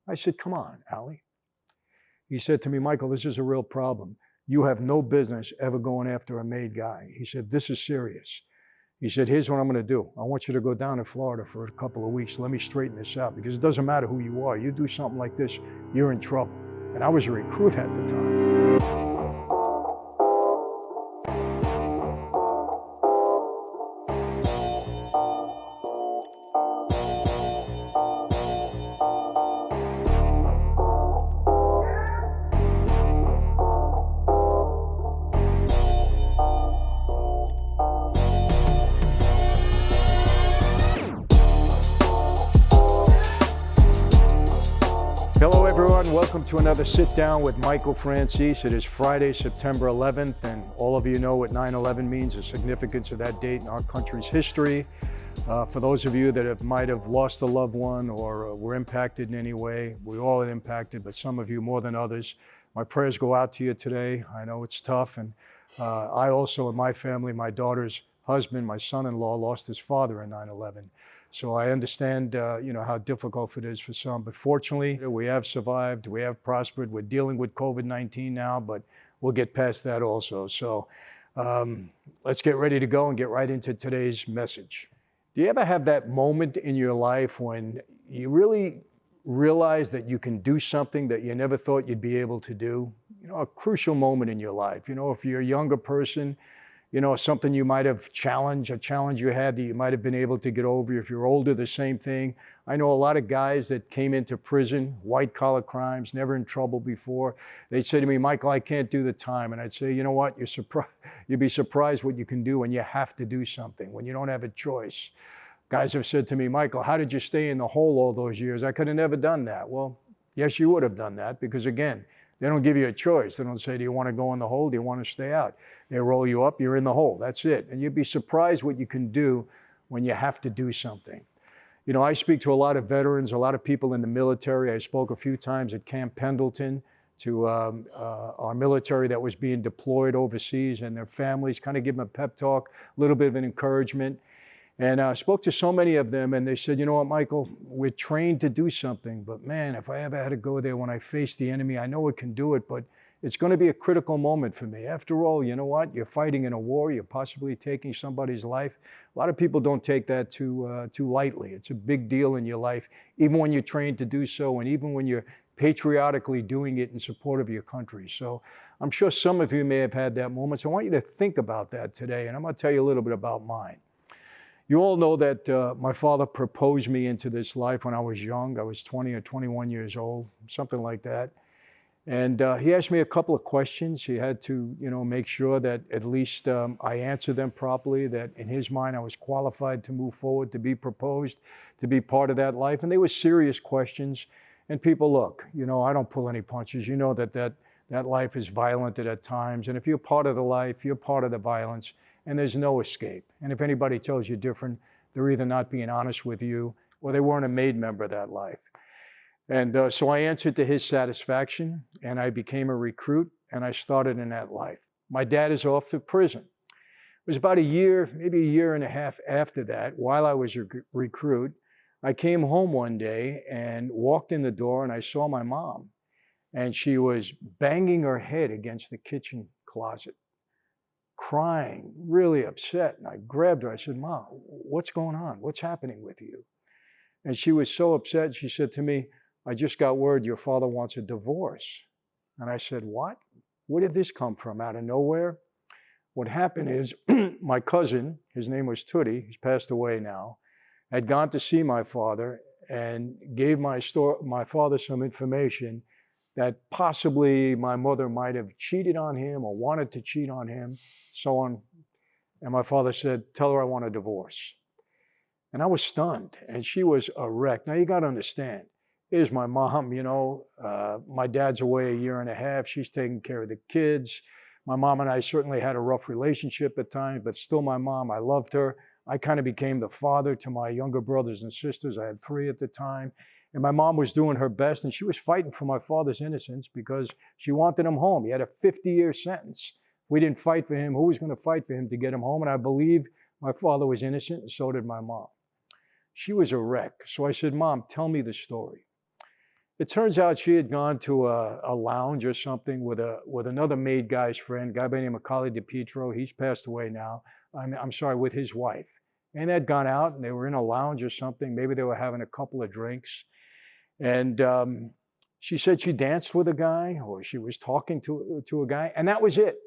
I said, come on, Alec. He said to me, Michael, this is a real problem. You have no business ever going after a made guy. He said, this is serious. He said, here's what I'm going to do. I want you to go down to Florida for a couple of weeks. Let me straighten this out, because it doesn't matter who you are. You do something like this, you're in trouble. And I was a recruit at the time. Hello everyone, welcome to another Sit Down with Michael Franzese. It is Friday, September 11th, and all of you know what 9/11 means, the significance of that date in our country's history. For those of you that might have lost a loved one or were impacted in any way, we all are impacted, but some of you more than others. My prayers go out to you today. I know it's tough, and I also, in my family, my daughter's husband, my son-in-law, lost his father in 9/11. So I understand, how difficult it is for some, but fortunately, we have survived, we have prospered. We're dealing with COVID-19 now, but we'll get past that also. So let's get ready to go and get right into today's message. Do you ever have that moment in your life when you really realize that you can do something that you never thought you'd be able to do? A crucial moment in your life. If you're a younger person, something you might have challenged, a challenge you had that you might have been able to get over. If you're older, the same thing. I know a lot of guys that came into prison, white collar crimes, never in trouble before. They'd say to me, Michael, I can't do the time. And I'd say, you know what? You'd be surprised what you can do when you have to do something, when you don't have a choice. Guys have said to me, Michael, how did you stay in the hole all those years? I could have never done that. Well, yes, you would have done that, because again, they don't give you a choice. They don't say, do you want to go in the hole? Do you want to stay out? They roll you up, you're in the hole. That's it. And you'd be surprised what you can do when you have to do something. I speak to a lot of veterans, a lot of people in the military. I spoke a few times at Camp Pendleton to our military that was being deployed overseas and their families, kind of give them a pep talk, a little bit of an encouragement. And I spoke to so many of them, and they said, you know what, Michael, we're trained to do something, but man, if I ever had to go there when I face the enemy, I know it can do it, but it's going to be a critical moment for me. After all, you know what? You're fighting in a war. You're possibly taking somebody's life. A lot of people don't take that too lightly. It's a big deal in your life, even when you're trained to do so, and even when you're patriotically doing it in support of your country. So I'm sure some of you may have had that moment. So I want you to think about that today, and I'm going to tell you a little bit about mine. You all know that my father proposed me into this life when I was young. I was 20 or 21 years old, something like that. And he asked me a couple of questions. He had to, make sure that at least I answered them properly, that in his mind I was qualified to move forward, to be proposed, to be part of that life. And they were serious questions. And people, look, I don't pull any punches. You know that life is violent at times. And if you're part of the life, you're part of the violence. And there's no escape. And if anybody tells you different, they're either not being honest with you or they weren't a made member of that life. And so I answered to his satisfaction, and I became a recruit, and I started in that life. My dad is off to prison. It was about a year, maybe a year and a half after that, while I was a recruit, I came home one day and walked in the door, and I saw my mom, and she was banging her head against the kitchen closet, crying, really upset. And I grabbed her. I said, Mom, what's going on? What's happening with you? And she was so upset. She said to me, I just got word your father wants a divorce. And I said, what? Where did this come from? Out of nowhere? What happened is my cousin, his name was Tootie, he's passed away now, had gone to see my father and gave my father some information that possibly my mother might have cheated on him or wanted to cheat on him, so on. And my father said, tell her I want a divorce. And I was stunned, and she was a wreck. Now, you got to understand, here's my mom, my dad's away a year and a half. She's taking care of the kids. My mom and I certainly had a rough relationship at times, but still my mom, I loved her. I kind of became the father to my younger brothers and sisters. I had 3 at the time. And my mom was doing her best, and she was fighting for my father's innocence because she wanted him home. He had a 50-year sentence. We didn't fight for him. Who was going to fight for him to get him home? And I believe my father was innocent, and so did my mom. She was a wreck. So I said, Mom, tell me the story. It turns out she had gone to a lounge or something with another made guy's friend, a guy by the name of Collie DiPietro. He's passed away now. I'm sorry, with his wife. And they'd gone out and they were in a lounge or something. Maybe they were having a couple of drinks. And she said she danced with a guy or she was talking to a guy. And that was it.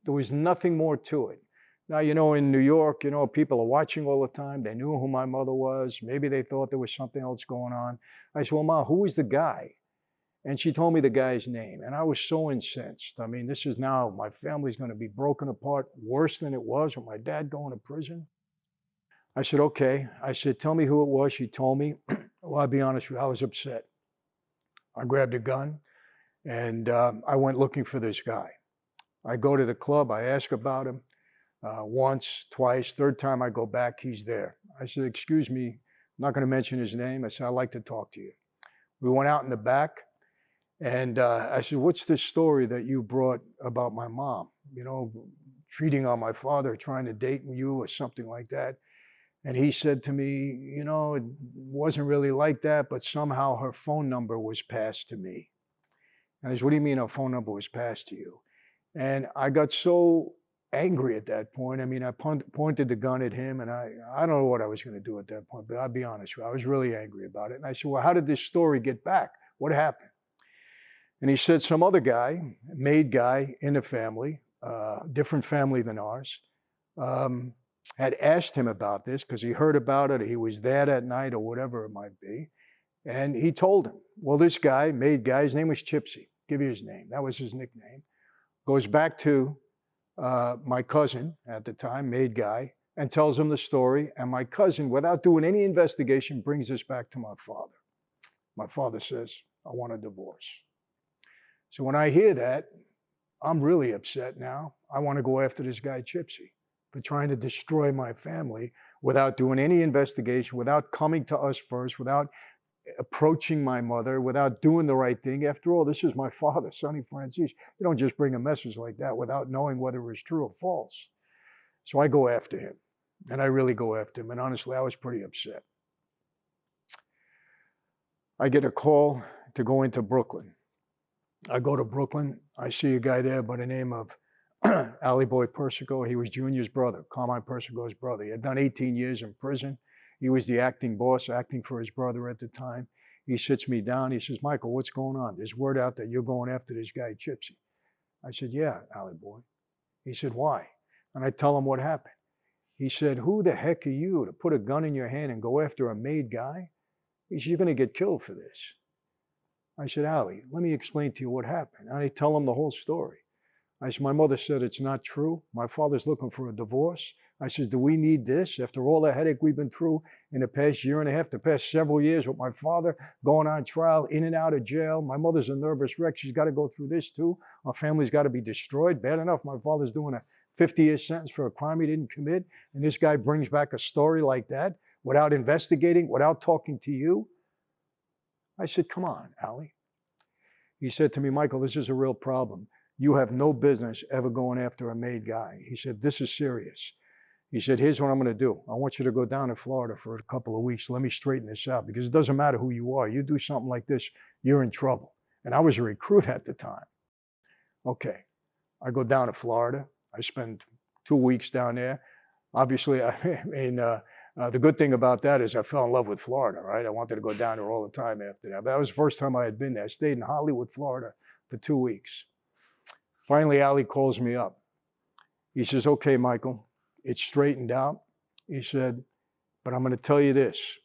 There was nothing more to it. Now, in New York, people are watching all the time. They knew who my mother was. Maybe they thought there was something else going on. I said, well, Ma, who was the guy? And she told me the guy's name. And I was so incensed. I mean, this is now, my family's going to be broken apart worse than it was with my dad going to prison. I said, okay. I said, tell me who it was. She told me. Well, I'll be honest with you, I was upset. I grabbed a gun and I went looking for this guy. I go to the club. I ask about him. Once, twice, third time I go back, he's there. I said, excuse me, I'm not going to mention his name. I said, I'd like to talk to you. We went out in the back, and I said, what's this story that you brought about my mom? Cheating on my father, trying to date you or something like that. And he said to me, it wasn't really like that, but somehow her phone number was passed to me. And I said, what do you mean her phone number was passed to you? And I got so angry at that point. I mean, I pointed the gun at him, and I don't know what I was going to do at that point, but I'll be honest with you, I was really angry about it. And I said, well, how did this story get back? What happened? And he said some other guy, made guy in the family, different family than ours, had asked him about this because he heard about it, or he was there that night, or whatever it might be. And he told him, well, this guy, made guy, his name was Chipsy. Give you his name. That was his nickname. Goes back to my cousin at the time, made guy, and tells him the story. And my cousin, without doing any investigation, brings this back to my father. My father says, I want a divorce. So when I hear that, I'm really upset now. I want to go after this guy, Chipsy, for trying to destroy my family without doing any investigation, without coming to us first, without approaching my mother, without doing the right thing. After all, this is my father, Sonny Franzese. You don't just bring a message like that without knowing whether it was true or false. So I go after him, and I really go after him. And honestly, I was pretty upset. I get a call to go into Brooklyn. I go to Brooklyn. I see a guy there by the name of Ali Boy Persico. He was Junior's brother, Carmine Persico's brother. He had done 18 years in prison. He was the acting boss, acting for his brother at the time. He sits me down. He says, Michael, what's going on? There's word out that you're going after this guy, Chipsy. I said, yeah, Ali Boy. He said, why? And I tell him what happened. He said, who the heck are you to put a gun in your hand and go after a made guy? He said, you're going to get killed for this. I said, Ali, let me explain to you what happened. And I tell him the whole story. I said, my mother said it's not true. My father's looking for a divorce. I said, do we need this? After all the headache we've been through in the past year and a half, the past several years with my father going on trial, in and out of jail. My mother's a nervous wreck. She's got to go through this too. Our family's got to be destroyed. Bad enough, my father's doing a 50-year sentence for a crime he didn't commit. And this guy brings back a story like that without investigating, without talking to you. I said, come on, Ali. He said to me, Michael, this is a real problem. You have no business ever going after a made guy. He said, this is serious. He said, here's what I'm going to do. I want you to go down to Florida for a couple of weeks. Let me straighten this out, because it doesn't matter who you are. You do something like this, you're in trouble. And I was a recruit at the time. Okay, I go down to Florida. I spend 2 weeks down there. Obviously, the good thing about that is I fell in love with Florida, right? I wanted to go down there all the time after that. But that was the first time I had been there. I stayed in Hollywood, Florida for 2 weeks. Finally, Ali calls me up. He says, okay, Michael, it's straightened out. He said, but I'm going to tell you this.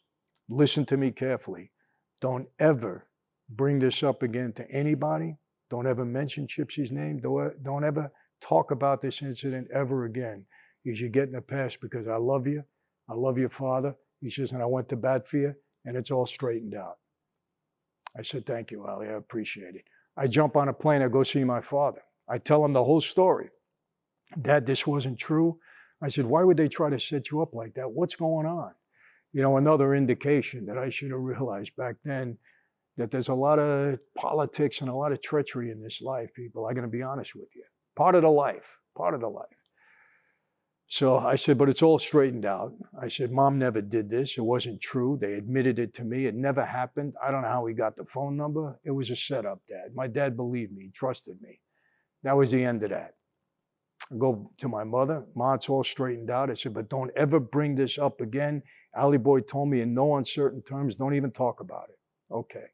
Listen to me carefully. Don't ever bring this up again to anybody. Don't ever mention Chipsy's name. Don't ever talk about this incident ever again. Because you're getting a pass because I love you. I love your father. He says, and I went to bat for you, and it's all straightened out. I said, thank you, Ali. I appreciate it. I jump on a plane. I go see my father. I tell him the whole story. Dad, this wasn't true. I said, why would they try to set you up like that? What's going on? You know, another indication that I should have realized back then that there's a lot of politics and a lot of treachery in this life, people. I'm going to be honest with you. Part of the life. So I said, but it's all straightened out. I said, Mom never did this. It wasn't true. They admitted it to me. It never happened. I don't know how he got the phone number. It was a setup, Dad. My dad believed me, he trusted me. That was the end of that. I go to my mother. Ma, it's all straightened out. I said, but don't ever bring this up again. Allie Boy told me in no uncertain terms, don't even talk about it. Okay.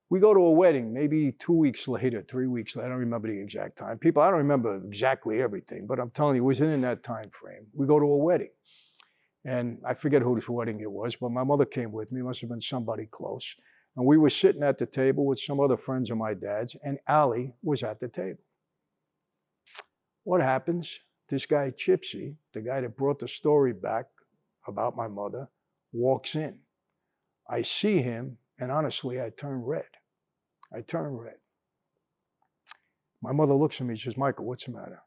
We go to a wedding, maybe 2 weeks later, 3 weeks later. I don't remember the exact time. People, I don't remember exactly everything, but I'm telling you, it was in that time frame. We go to a wedding. And I forget whose wedding it was, but my mother came with me. It must have been somebody close. And we were sitting at the table with some other friends of my dad's, and Allie was at the table. What happens? This guy, Chipsy, the guy that brought the story back about my mother, walks in. I see him, and honestly, I turn red. I turn red. My mother looks at me and says, Michael, what's the matter?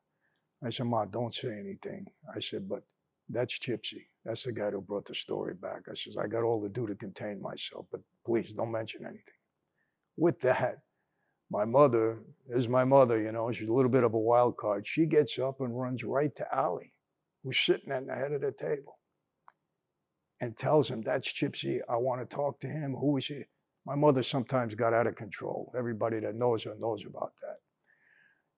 I said, Ma, don't say anything. I said, but that's Chipsy. That's the guy who brought the story back. I says, I got all to do to contain myself, but please don't mention anything. With that, my mother is my mother, you know, she's a little bit of a wild card. She gets up and runs right to Allie, who's sitting at the head of the table, and tells him, that's Chipsy. I want to talk to him. Who is he? My mother sometimes got out of control. Everybody that knows her knows about that.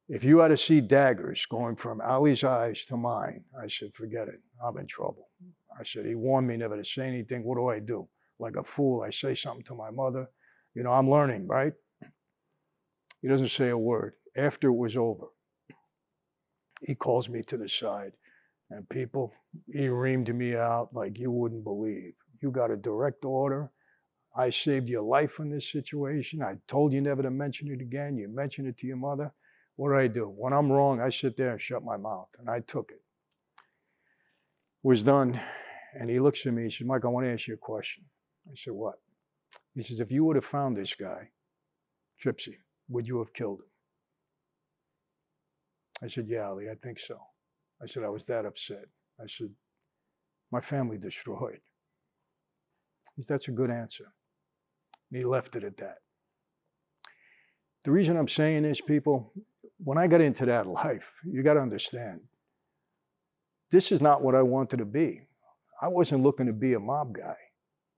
If you had to see daggers going from Allie's eyes to mine, I said, forget it. I'm in trouble. I said, he warned me never to say anything. What do I do? Like a fool, I say something to my mother. You know, I'm learning, right? He doesn't say a word. After it was over, he calls me to the side. And people, he reamed me out like you wouldn't believe. You got a direct order. I saved your life in this situation. I told you never to mention it again. You mentioned it to your mother. What do? When I'm wrong, I sit there and shut my mouth. And I took it. It was done. And he looks at me and said, Mike, I want to ask you a question. I said, what? He says, if you would have found this guy, Chipsy, would you have killed him? I said, yeah, Ali, I think so. I said, I was that upset. I said, my family destroyed. He said, that's a good answer. And he left it at that. The reason I'm saying this, people, when I got into that life, you got to understand, this is not what I wanted to be. I wasn't looking to be a mob guy.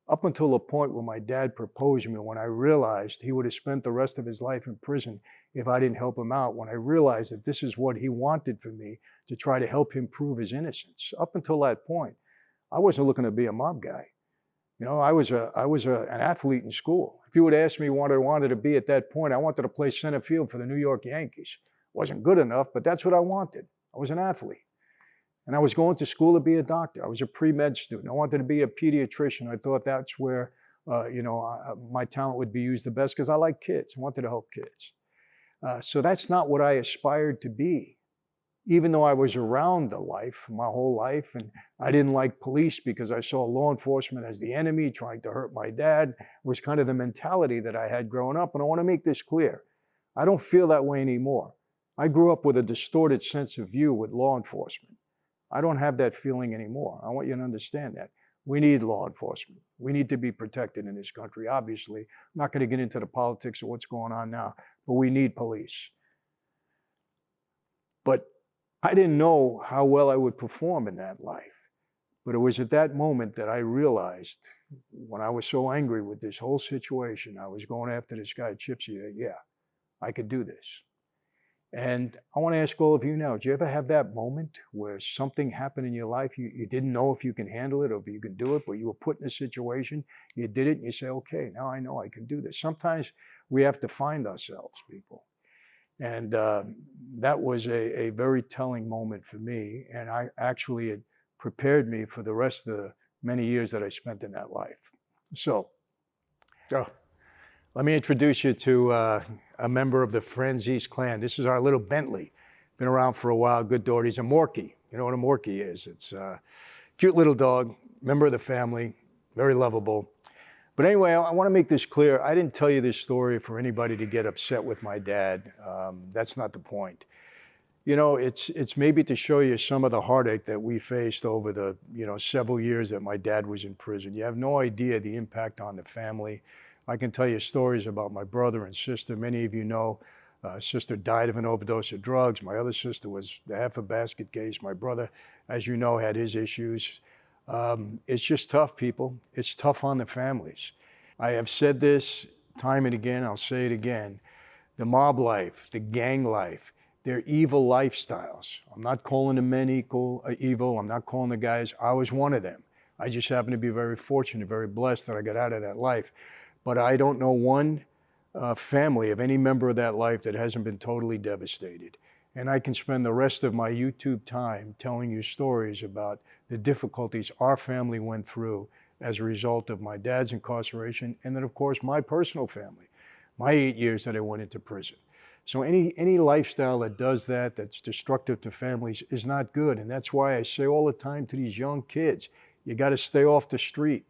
Up until the point where my dad proposed me, when I realized he would have spent the rest of his life in prison if I didn't help him out, when I realized that this is what he wanted for me to try to help him prove his innocence. Up until that point, I wasn't looking to be a mob guy. You know, I was an athlete in school. If you would ask me what I wanted to be at that point, I wanted to play center field for the New York Yankees. Wasn't good enough, but that's what I wanted. I was an athlete. And I was going to school to be a doctor. I was a pre-med student. I wanted to be a pediatrician. I thought that's where, my talent would be used the best because I like kids. I wanted to help kids. So that's not what I aspired to be. Even though I was around the life, my whole life, and I didn't like police because I saw law enforcement as the enemy trying to hurt my dad, was kind of the mentality that I had growing up. And I want to make this clear. I don't feel that way anymore. I grew up with a distorted sense of view with law enforcement. I don't have that feeling anymore. I want you to understand that. We need law enforcement. We need to be protected in this country, obviously. I'm not going to get into the politics of what's going on now, but we need police. But I didn't know how well I would perform in that life. But it was at that moment that I realized, when I was so angry with this whole situation, I was going after this guy, Chipsy, that, yeah, I could do this. And I want to ask all of you now, do you ever have that moment where something happened in your life, you didn't know if you can handle it or if you can do it, but you were put in a situation, you did it, and you say, okay, now I know I can do this. Sometimes we have to find ourselves, people. And that was a very telling moment for me, and I actually had prepared me for the rest of the many years that I spent in that life. So, let me introduce you to a member of the Franzese clan. This is our little Bentley. Been around for a while, good dog. He's a Morkie. You know what a Morkie is? It's a cute little dog, member of the family, very lovable. But anyway, I want to make this clear. I didn't tell you this story for anybody to get upset with my dad. That's not the point. You know, it's maybe to show you some of the heartache that we faced over the, several years that my dad was in prison. You have no idea the impact on the family. I can tell you stories about my brother and sister. Many of you know Sister died of an overdose of drugs. My other sister was half a basket case. My brother, as you know, had his issues. It's just tough, people. It's tough on the families. I have said this time and again, I'll say it again. The mob life, the gang life, they're evil lifestyles. I'm not calling the men evil. I'm not calling the guys. I was one of them. I just happen to be very fortunate, very blessed that I got out of that life. But I don't know one family of any member of that life that hasn't been totally devastated. And I can spend the rest of my YouTube time telling you stories about the difficulties our family went through as a result of my dad's incarceration, and then of course my personal family, my 8 years that I went into prison. So any lifestyle that does that, that's destructive to families, is not good. And that's why I say all the time to these young kids, you got to stay off the street.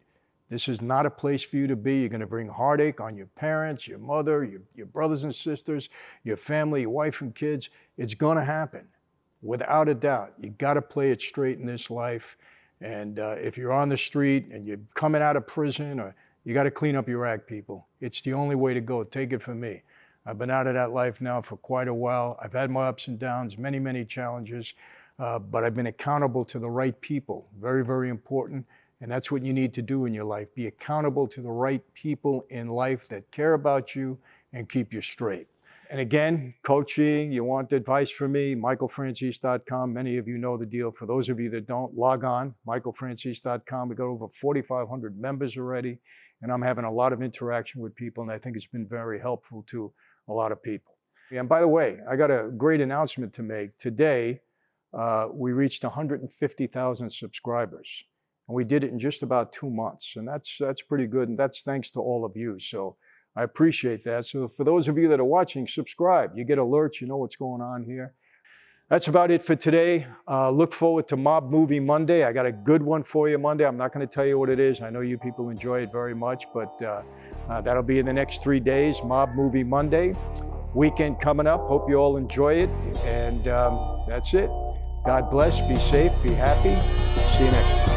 This is not a place for you to be. You're going to bring heartache on your parents, your mother, your brothers and sisters, your family, your wife and kids. It's going to happen, without a doubt. You got to play it straight in this life. And if you're on the street and you're coming out of prison, or you got to clean up your act, people. It's the only way to go. Take it from me. I've been out of that life now for quite a while. I've had my ups and downs, many, many challenges, but I've been accountable to the right people. Very, very important. And that's what you need to do in your life. Be accountable to the right people in life that care about you and keep you straight. And again, coaching, you want advice from me, michaelfranzese.com. Many of you know the deal. For those of you that don't, log on, michaelfranzese.com. We've got over 4,500 members already, and I'm having a lot of interaction with people, and I think it's been very helpful to a lot of people. And by the way, I got a great announcement to make. Today, we reached 150,000 subscribers. And we did it in just about 2 months. And that's pretty good. And that's thanks to all of you. So I appreciate that. So for those of you that are watching, subscribe. You get alerts. You know what's going on here. That's about it for today. Look forward to Mob Movie Monday. I got a good one for you Monday. I'm not going to tell you what it is. I know you people enjoy it very much. But that'll be in the next 3 days. Mob Movie Monday. Weekend coming up. Hope you all enjoy it. And that's it. God bless. Be safe. Be happy. See you next time.